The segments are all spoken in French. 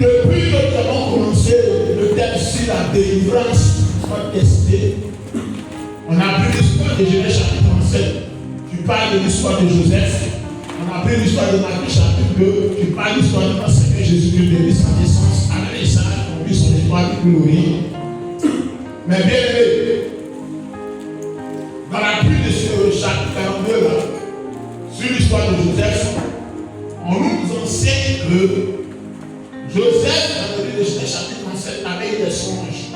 Depuis que nous avons commencé le thème sur la délivrance, soit testé, on a pris l'histoire de Genèse chapitre 37, qui parle de l'histoire de Joseph. On a pris l'histoire de Matthieu chapitre 2, qui parle de l'histoire de notre Seigneur Jésus-Christ depuis sa naissance à la naissance, on vit son étoile depuis l'orient. Mais bien aimé, dans la pluie de ce chapitre 42 là, sur l'histoire de Joseph, on nous enseigne que Joseph, dans le livre de Genèse chapitre 37, avait eu des songes,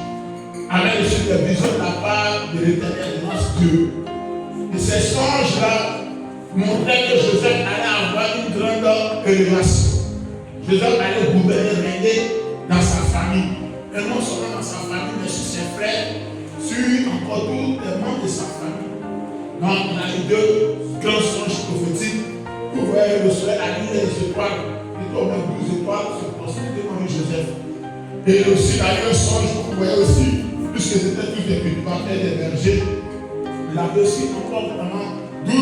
avait reçu des visions de la part de l'Éternel de notre Dieu. Et ces songes-là montraient que Joseph allait avoir une grande élévation. Joseph allait gouverner, régner dans sa famille. Et non seulement dans sa famille, mais sur ses frères, sur encore tous les membres de sa famille. Donc, on a eu deux grands songes prophétiques. Vous voyez le soleil, la lune et les étoiles. Il y a au moins 12 étoiles se prospérer devant Joseph. Et aussi, dans un songe, vous voyez aussi, puisque c'était tous des cultivateurs des bergers, il avait aussi encore vraiment 12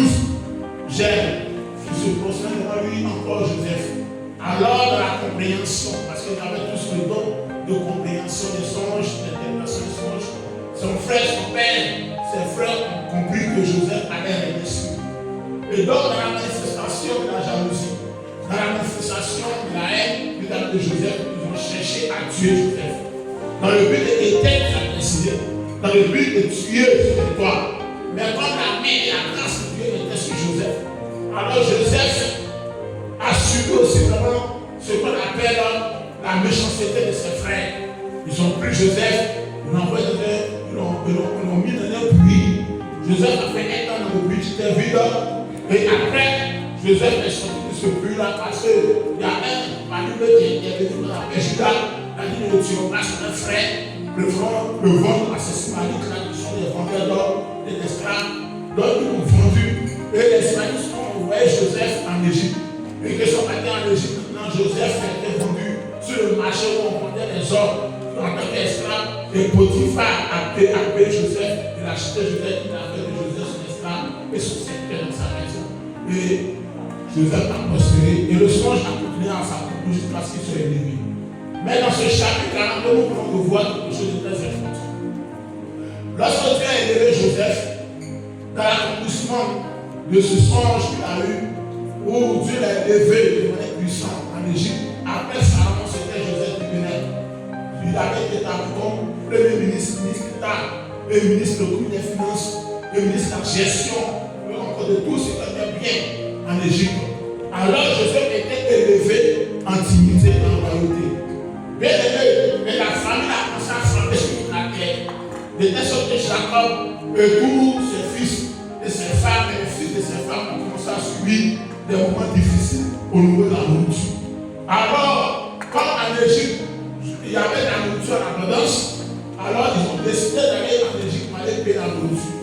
germes qui se prospèrent devant lui, encore Joseph. Alors, dans la compréhension, parce qu'il avait tous le don de compréhension des songes, d'interprétation des songes, son frère, son père, ses frères ont compris que Joseph allait régner sur lui. Et donc, dans la manifestation de la jalousie, dans la manifestation de la haine de Joseph, ils ont cherché à tuer Joseph. Dans le but d'éteindre sa destinée, dans le but de tuer son étoile. Mais comme la main et la grâce de Dieu étaient sur Joseph, alors Joseph a subi aussi vraiment ce qu'on appelle la méchanceté de ses frères. Ils ont pris Joseph, ils l'ont mis dans un puits. Joseph a fait un temps dans le puits qui était vide. Et après, Joseph est sorti de ce puits-là parce qu'il y a un parmi eux qui est venu dans la Judas, la dit ne tuons pas son frère, le vendre à ses Ismaélites, là, qui sont des vendeurs d'or, des esclaves. Donc ils l'ont vendu. Et les Ismaélites ont envoyé Joseph en Égypte. Et qu'ils sont partis en Égypte, maintenant Joseph a été vendu sur le marché où on vendait les or en tant qu'esclave. Et Potiphar a payé Joseph, il a acheté Joseph, il a fait de Joseph son esclave et son secrétaire dans sa maison. Et Joseph a prospéré. Et le songe a continué à sa conclusion parce qu'ils sont élevés. Mais dans ce chapitre-là, nous pouvons voir quelque chose de très important. Lorsque Dieu a élevé Joseph, dans l'accomplissement de ce songe qu'il a eu, où Dieu l'a élevé de manière puissante en Égypte, après Salomon, c'était Joseph qui venait. Il avait été comme premier ministre, ministre d'État, et ministre des Finances, et ministre de la gestion, et encore de tout ce qui était bien en Égypte. Alors Joseph était élevé en dignité et en royauté. Bien aimé, mais la famille a commencé à frapper sur toute la terre. De telle sorte que Jacob et tous ses fils et ses femmes et les fils de ses femmes ont commencé à subir des moments difficiles au niveau de la nourriture. Alors, comme en Égypte, il y avait la nourriture en abondance, alors ils ont décidé d'aller en Égypte pour aller payer la nourriture.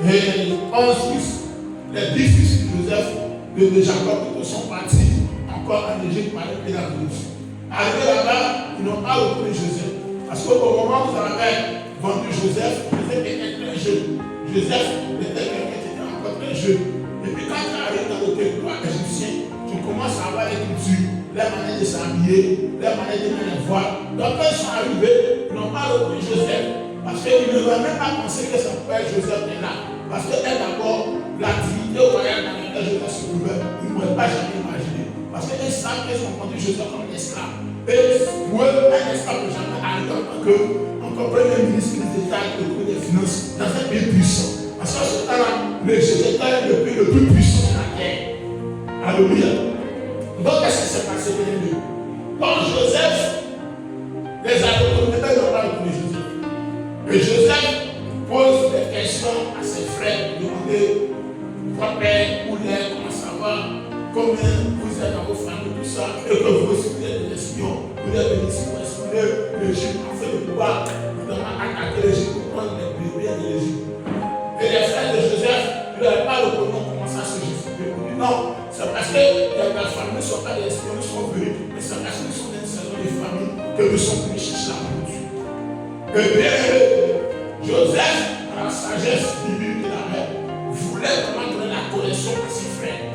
Et 11 fils, les 10 fils de Joseph, de Jacob, sont partis encore en Égypte pour aller payer la nourriture. Arrivé là-bas, ils n'ont pas reconnu Joseph. Parce qu'au moment où vous avez vendu Joseph, Joseph était très jeune. Joseph était quelqu'un qui était encore très jeune. Et puis quand tu arrives dans le territoire égyptien, tu commences à avoir les cultures, les manières de s'habiller, les manières de les voir. Donc quand ils sont arrivés, ils n'ont pas reconnu Joseph. Parce qu'ils ne devaient même pas penser que son père Joseph est là. Parce que d'abord, l'activité au voyage dans laquelle Joseph se trouvait, ils ne pouvaient pas jamais imaginer. Parce qu'ils savent qu'ils ont conduit Joseph comme un esclave. Et pour eux, un esclave ne jamais arrivé en tant que encore premier ministre d'État et de des Finances dans un pays puissant. Parce que ce temps-là, l'Égypte était le pays le plus puissant de la terre. Alléluia. Donc, qu'est-ce qui s'est passé bien aimé? Quand Joseph, les autorités n'ont pas reconnu Joseph. Et Joseph pose des questions à ses frères, demander votre père, où il est, comment ça va, combien vous êtes dans vos familles, tout ça, et que vous aussi vous êtes des espions, vous êtes venus ici pour espionner l'Égypte, en fait de pouvoir attaquer l'Égypte pour prendre les bébés de l'Égypte. Et les frères de Joseph, ils n'avaient pas reconnu comment ça se justifiait. Non, c'est parce que les familles ne sont pas des espions, ils sont venus, mais c'est parce qu'ils sont des saisons des familles que nous sommes venus chercher la nourriture. Et bien Joseph, dans la sagesse divine qu'il avait, voulait vraiment donner la correction à ses frères.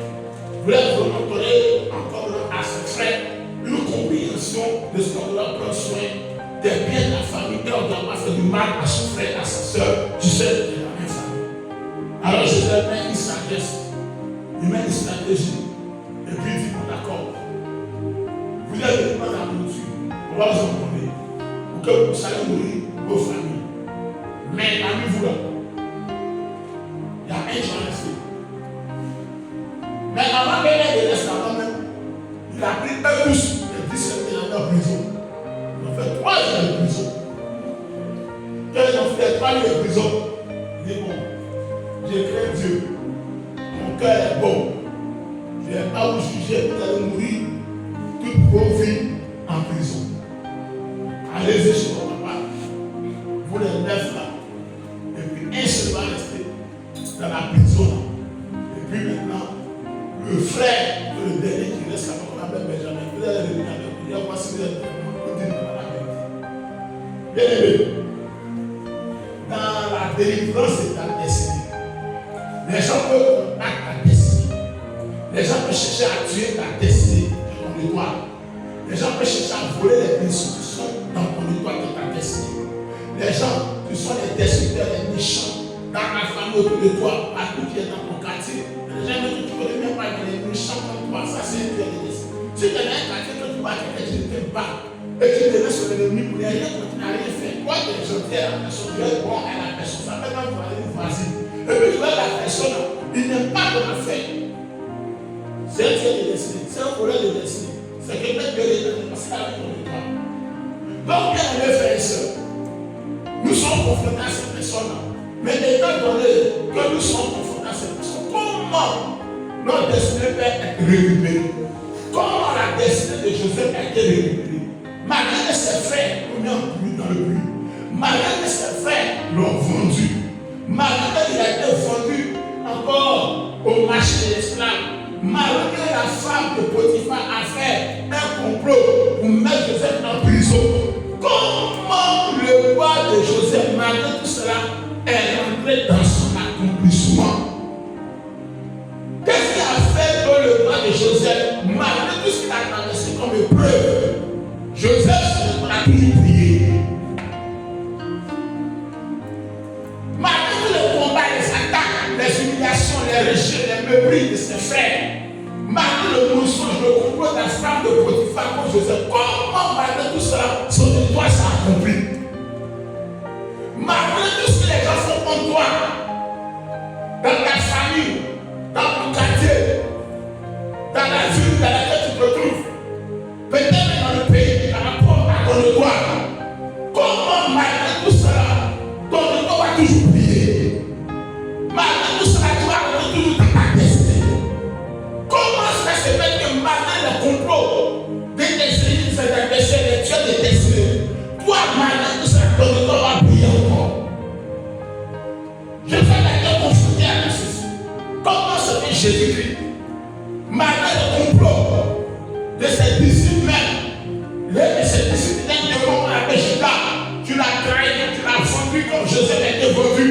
Voulait vraiment donner encore à ses frères une compréhension de ce qu'on doit prendre soin des biens de la famille et on ne doit pas faire du mal à son frère, à sa soeur, tu sais, de la même famille. Alors Joseph met une sagesse, il met une stratégie, et puis il dit, bon, d'accord, vous avez venu dans la nourriture, on va vous en donner, pour que vous allez nourrir vos familles. Mais parmi vous là, il y a un genre resté. Mais avant qu'il ait de restaurant même, il a pris un pouce et 17 000 en prison. Il a fait 3 ans de prison. Quand ils ont fait 3 ans de prison, il dit bon, j'ai craint Dieu. Mon cœur est bon. Je ne vais pas vous juger, vous allez mourir toute vos vies en prison. Allez-y chez mon papa. Vous les 9 là. Et puis un seul va rester dans la prison. Et puis maintenant, le frère, le dernier qui reste là, qu'on appelle Benjamin, vous allez revenir avec lui. Il y a voici le bien aimé. Dans la délivrance de ta destinée, les gens peuvent combattre ta destinée. Les gens peuvent chercher à tuer ta destinée dans ton étoile. Les gens peuvent chercher à voler les bénédictions qui sont dans ton étoile de ta destinée. Les gens qui sont les destructeurs, les méchants, dans ta famille autour de toi, partout qui est dans ton quartier. Les gens que tu ne connais même pas, les méchants comme toi, ça c'est un Dieu de destinée. Si tu es dans un quartier que tu vois quelqu'un qui ne t'aime pas, et tu te laisses sur l'ennemi pour rien, tu n'as rien fait. Toi, tu es gentil à la personne, tu es bon à la personne, ça fait même pour aller vous voici. Et puis tu vois la personne, il n'aime pas ton affaire. C'est un Dieu de destinée, c'est un voleur de destinée. C'est quelqu'un de Dieu de parce qu'il a vu ton étoile. Donc, bien aimé frères et sœurs, nous sommes confrontés à cette personne-là. Mais étant donné que nous sommes confrontés à cette personne, comment notre destinée peut être récupérée? Comment la destinée de Joseph a été récupérée? Malgré que ses frères l'ont mis en pluie dans le puits, malgré que ses frères l'ont vendu, malgré qu'il a été vendu encore au marché des esclaves, malgré que la femme de Potiphar a fait un complot pour mettre Joseph en prison, comment le roi de Joseph, malgré tout cela, est rentré dans son accomplissement? Qu'est-ce qui a fait que le roi de Joseph, malgré tout ce qu'il a traversé comme épreuve, Joseph a toujours prié. Malgré tous les combats, les attaques, les humiliations, les rejets, les mépris de ses frères, malgré le mensonge, le complot de la femme de Potiphar contre Joseph, comment malgré tout cela, son étoile s'est accomplie? Malgré tout ce que les gens font contre toi, dans ta famille, dans ton quartier, dans la ville dans laquelle tu te trouves, peut-être dans le pays, par rapport à ton étoile, comment malgré tout cela, ton étoile va toujours briller? Malgré tout cela, tu vas toujours dans ta destinée. Comment ça se fait que malgré le complot des destinées, des dieux de destinée, toi, malgré tout cela, ton étoile va briller encore? Je fais la confronter à la ceci. Comment se fait Jésus-Christ, malgré le complot de ses disciples même, de ses disciples de comment on appelle Judas, tu l'as trahi, tu l'as vendu comme Joseph a été vendu,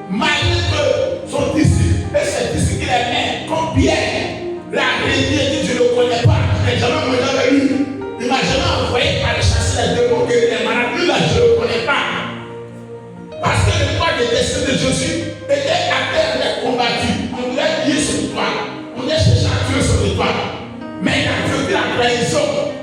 malgré que son disciple et ses disciples qu'il aimait, comme Pierre l'a régné, dit je ne le connais pas, je n'ai jamais mangé avec lui, il ne m'a jamais envoyé pour aller chasser les démons, les malades, lui là je ne le connais pas. Parce que le droit de destin de Jésus était à terre d'être combattu. On voulait lier son étoile. On voulait chercher à tuer son étoile. Mais il a cru la trahison.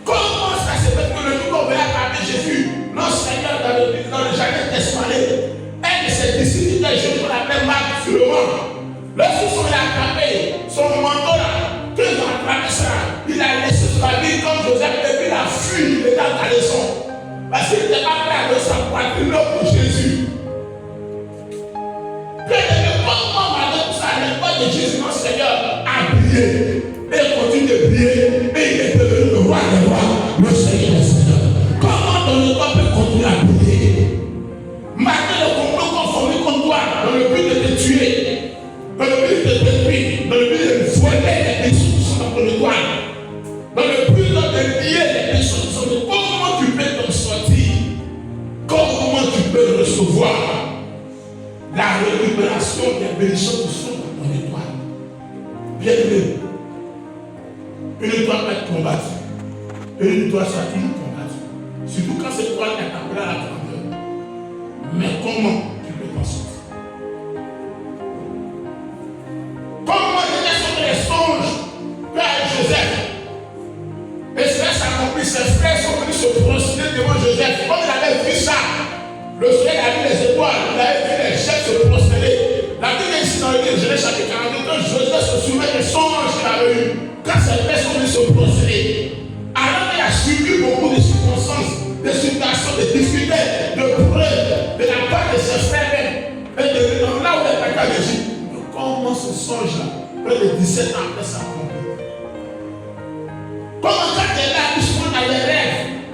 Comment ça se fait que le jour qu'on voulait attraper Jésus, notre Seigneur dans le jardin d'Espagne, un de ses disciples était Jésus qu'on appelle Marc Philomon. Lorsqu'ils sont attrapés, son manteau là, qu'ils ont attrapé ça, il a laissé sur la vie comme Joseph et puis il a fui, il était en caleçon. Parce qu'il n'était pas prêt à donner sa poitrine pour Jésus. Comment malgré tout ça, l'étoile de Jésus, notre Seigneur, a brillé. Et continue de briller. Et il est devenu le roi des rois, le Seigneur des Seigneurs. Comment ton étoile peut continuer à briller? Malgré le complot conformé contre toi, dans le but de te tuer, dans le but de te détruire, dans le but de voler les personnes qui sont dans ton étoile, dans le but de lier les personnes qui sont dans ton étoile, comment tu peux t'en sortir? Comment tu peux recevoir la récupération des bénédictions qui sont dans ton étoile? Bien aimé, une étoile peut être combattue, une a toujours combattu. Surtout quand c'est toi qui as tapé à la grandeur. Mais comment tu peux t'en sortir? Comment quels sont les songes qu'a Joseph? Et cela s'accomplit, ses frères sont venus se prosterner devant Joseph. Comme il avait vu ça, le soleil a vu les étoiles, il avait vu les chefs se prosterner. La Bible est ici dans le livre de Genèse chapitre 42, quand Joseph se souvient des songes qu'il avait eu, quand ses frères sont venus se prosterner. Alors il a subi beaucoup de circonstances, de situations, de difficultés, de preuves, de la part de ses frères même. Et de là où il est à l'Égypte. Mais comment ce songe-là, près de 17 ans après sa mort? Comment quand tu es là, tu sois dans les rêves,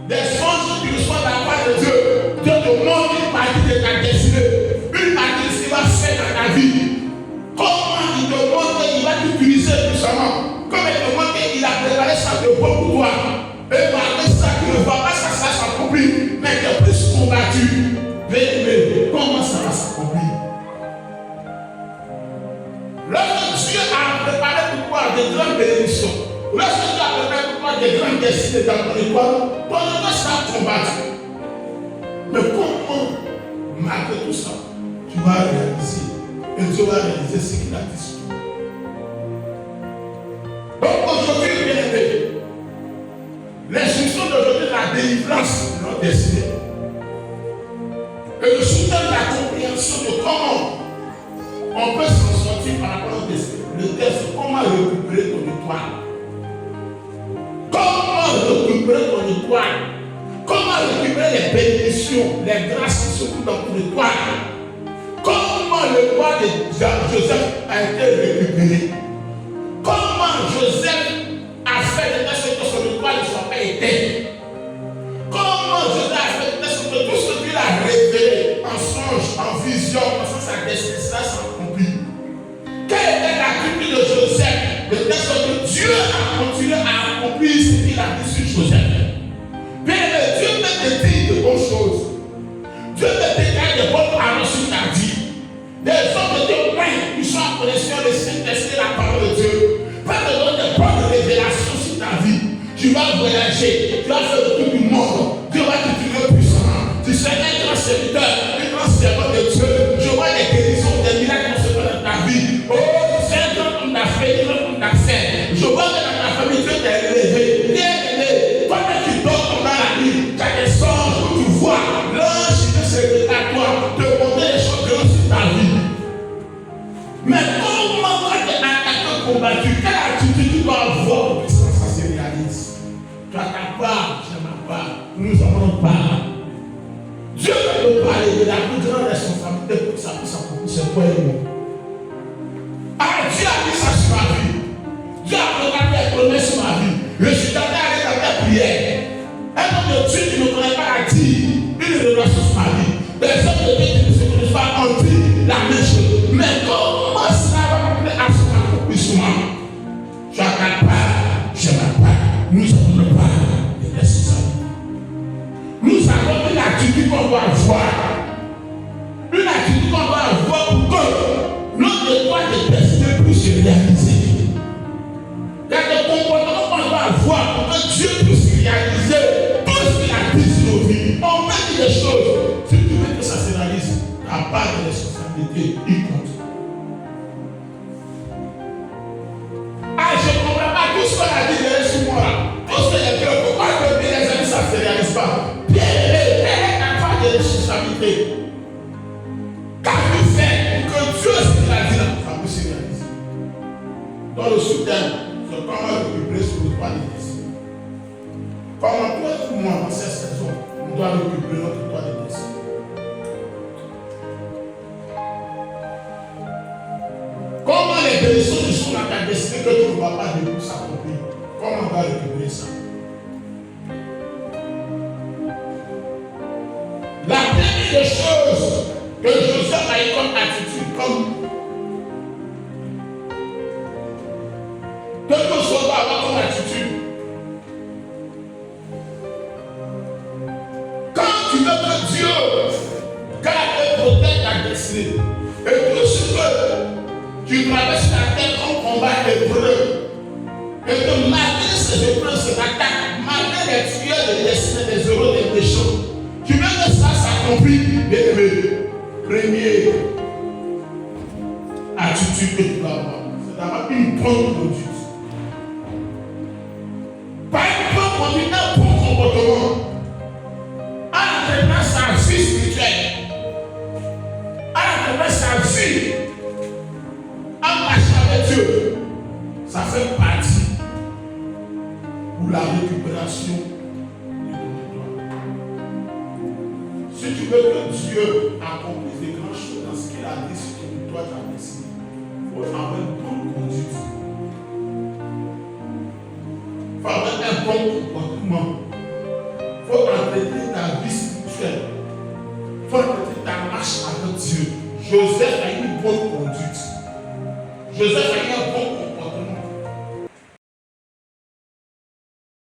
des songes que tu reçois de la part de Dieu, Dieu te montre une partie de ta destinée, une partie de ce qu'il va faire dans ta vie. Comment il te montre qu'il va t'utiliser puissamment, comme il te montre qu'il a préparé ça de bon pour toi. Et malgré ça, tu ne vois pas ça s'accomplir, mais tu es plus combattu. Mais comment ça va s'accomplir? Lorsque Dieu a préparé pour toi de grandes bénédictions, lorsque tu as préparé pour toi des grandes destinées dans ton étoile, ton étoile sera combattu. Mais comment, malgré tout ça, tu vas réaliser, et Dieu va réaliser ce qu'il a dit sur toi? Donc aujourd'hui, bien aimé, l'instruction d'aujourd'hui, la délivrance de notre destinée, et le soutien de la compréhension de comment on peut s'en sortir par rapport au destin. Le test, comment récupérer ton étoile? Comment récupérer ton étoile? Comment récupérer les bénédictions, les grâces qui se trouvent dans ton étoile? Comment l'étoile de Joseph a été récupérée? Comment Joseph a fait de telle sorte que son étoile ne soit pas éteinte? Comment Joseph a fait de telle sorte que tout ce qu'il a révélé en songe, en vision, en sa destinée, ça s'accomplit? Quelle était l'activité de Joseph de telle sorte que Dieu a continué à accomplir ce qu'il a dit sur Joseph? Bien, Dieu peut te dire de bonnes choses. Dieu peut te dire de bonnes paroles sur ta vie. Des hommes de Dieu pleins qui sont en connexion de Saint-Esprit, la parole de Dieu. Pas de donner de bonnes révélations sur ta vie. Tu vas voyager, tu vas faire le tour du monde. Dieu va t'utiliser puissamment. Tu seras un grand serviteur, un grand servant de Dieu. Je vois des guérisons, des miracles se faire dans ta vie. Oh, c'est un grand homme d'affaires, un grand homme d'accès. Je vois que dans ta famille, Dieu t'a élevé. Bien élevé. Pendant que tu dors dans la nuit, tu as des songes où tu vois l'ange qui vient se révéler à toi, te montrer les choses grandes sur ta vie. Mais comment quand tu es attaqué, combattu, quelle attitude tu dois avoir pour que ça se réalise? Tu as ta part, j'ai ma part, nous avons notre part. Dieu va te parler de la plus grande responsabilité pour que ça puisse accomplir, c'est toi et moi. Ah, Dieu a mis ça sur ma vie. Dieu a regardé les promesses sur ma vie. Je suis allé dans ta prière. Un homme de Dieu qui ne connaît pas la dire une relation sur ma vie. Des hommes de Dieu qui ne se connaissent pas en dit la même chose. Mais comment ça va m'appeler à ce accomplissement? Tu as ta part, j'ai ma part. Nous avons une part de responsabilité. Nous avons une attitude qu'on doit avoir. Une attitude qu'on doit avoir pour que notre étoile de destinée puisse se réaliser. Il y a des comportements qu'on doit avoir pour que Dieu puisse réaliser tout ce qu'il a dit sur nos vies. On peut dire des choses. Si tu veux que ça se réalise, la part de responsabilité, il compte. Ah, je ne comprends pas tout ce qu'on a dit derrière sur moi. Tout ce que j'ai fait, pourquoi je dis les amis, ça ne se réalise pas? Bien aimé, quelle est ta part de responsabilité? Qu'as-tu fait pour que Dieu, ce qu'il a dit là, ça puisse se réaliser? Dans le soutien, c'est comment récupérer sur le toit de destin. Comment toi et moi, dans cette saison, on doit récupérer notre toit de destin. Comment les bénédictions qui sont dans ta destinée que tu ne vois pas de nous s'accomplir? Comment on va récupérer ça? La première chose que Joseph a eu comme attitude, comme quelque chose doit avoir comme attitude. Quand tu veux que Dieu garde et protège ta destinée, et tout ce que tu traverses la terre comme combat épreuve, et que malgré ces épreuves, ces attaques, malgré connais les tueurs de destin, des héros, des méchants. Tu veux que ça s'accomplisse, bien aimé. Premier attitude que tu dois avoir, c'est d'avoir une bonne conduite. Pas une bonne conduite, un bon comportement. En attendant sa vie spirituelle, en attendant sa vie, en marchant avec Dieu, ça fait partie pour la récupération de ton étoile. Si tu veux que Dieu accomplisse des grandes choses dans ce qu'il a dit sur ton étoile, ta destinée, il faut avoir une bonne conduite. Il faut avoir un bon comportement. Il faut entretenir ta vie spirituelle.